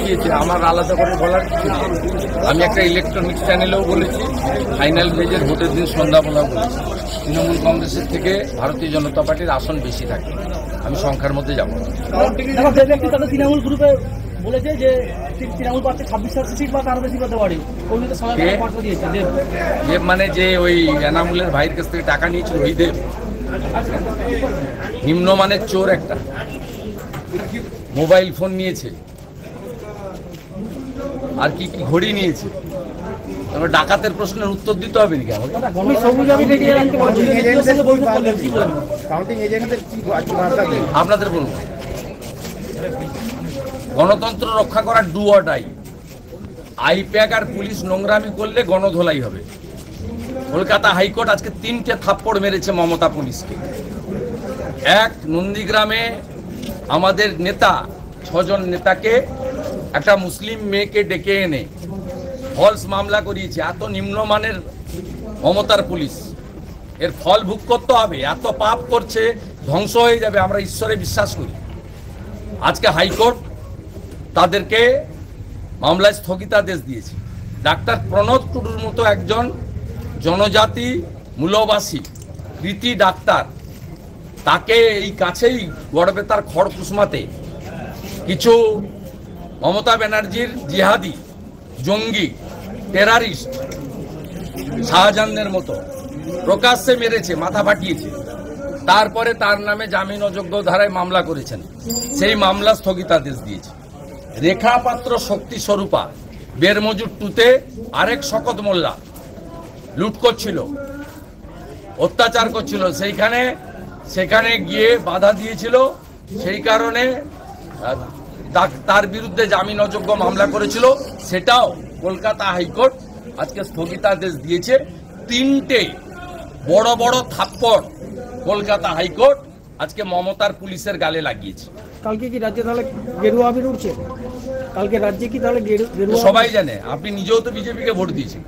দিয়েছে, আমার আলাদা করে বলার কিছু নেই। আমি একটা ইলেকট্রনিক্স চ্যানেলেও বলেছি, ফাইনাল পেজের ভোটের দিন সন্ধ্যাবেলাও বলেছি, তৃণমূল কংগ্রেসের থেকে ভারতীয় জনতা পার্টির আসন বেশি থাকে, আমি সংখ্যার মধ্যে যাব না। তৃণমূল গ্রুপে বলেছে যে তৃণমূল পার্টি 26 সিট বা তার বেশি পেতে পারে। দেব মানে যে ওই এনামুলের ভাইয়ের কাছ থেকে টাকা নিয়েছিল ওই দেব, নিম্নমানের চোর একটা, মোবাইল ফোন নিয়েছে, আর কি কি ঘড়ি নিয়েছে। তারপর ডাকাতের প্রশ্নের উত্তর দিতে হবে নাকি আমাকে? আপনাদের বলুন, গণতন্ত্র রক্ষা করার ডু অর ডাই। আইপ্যাক আর পুলিশ নোংরামি করলে গণধোলাই হবে। কলকাতা হাইকোর্ট আজকে 3টে থাপ্পড় মেরেছে মমতা পুলিশকে। এক, নন্দীগ্রামে আমাদের নেতা 6 জন নেতাকে একটা মুসলিম মেয়েকে ডেকে এনে ফলস মামলা করিয়েছে। এত নিম্নমানের মমতার পুলিশ, এর ফল ভোগ করতে হবে। এত পাপ করছে, ধ্বংস হয়ে যাবে, আমরা ঈশ্বরে বিশ্বাস করি। আজকে হাইকোর্ট তাদেরকে মামলায় স্থগিতাদেশ দিয়েছে। ডাক্তার প্রণব টুডুর মতো একজন জনজাতি মূলবাসী কৃতি ডাক্তার, তাকে এই কাছেই গড়বেতার খড়কুসমাতে কিছু মমতা ব্যানার্জির জিহাদি জঙ্গি টেরারিস্ট শাহজাহানের মতো প্রকাশ্যে মেরেছে, মাথা ফাটিয়েছে। তারপরে তার নামে জামিন অযোগ্য ধারায় মামলা করেছেন, সেই মামলা স্থগিতাদেশ দিয়েছে। রেখা পাত্র শক্তি স্বরূপা বেরমজুর 2-তে আরেক শকত মোল্লা লুট করছিল, অত্যাচার করছিল, সেখানে গিয়ে বাধা দিয়েছিল, সেই কারণে তার বিরুদ্ধে জামিন অযোগ্য মামলা করেছিল। সেটাও কলকাতা হাইকোর্ট আজকে স্থগিতাদেশ দিয়েছে। 3টে বড় বড় থাপ্পড় কলকাতা হাইকোর্ট আজকে মমতার পুলিশের গালে লাগিয়েছে। কালকে কি রাজ্যে তাহলে গেরুয়া আবির উঠছে? কালকে রাজ্যে কি তাহলে গেরুয়া? সবাই জানে, আপনি নিজেও তো বিজেপিকে ভোট দিয়েছেন।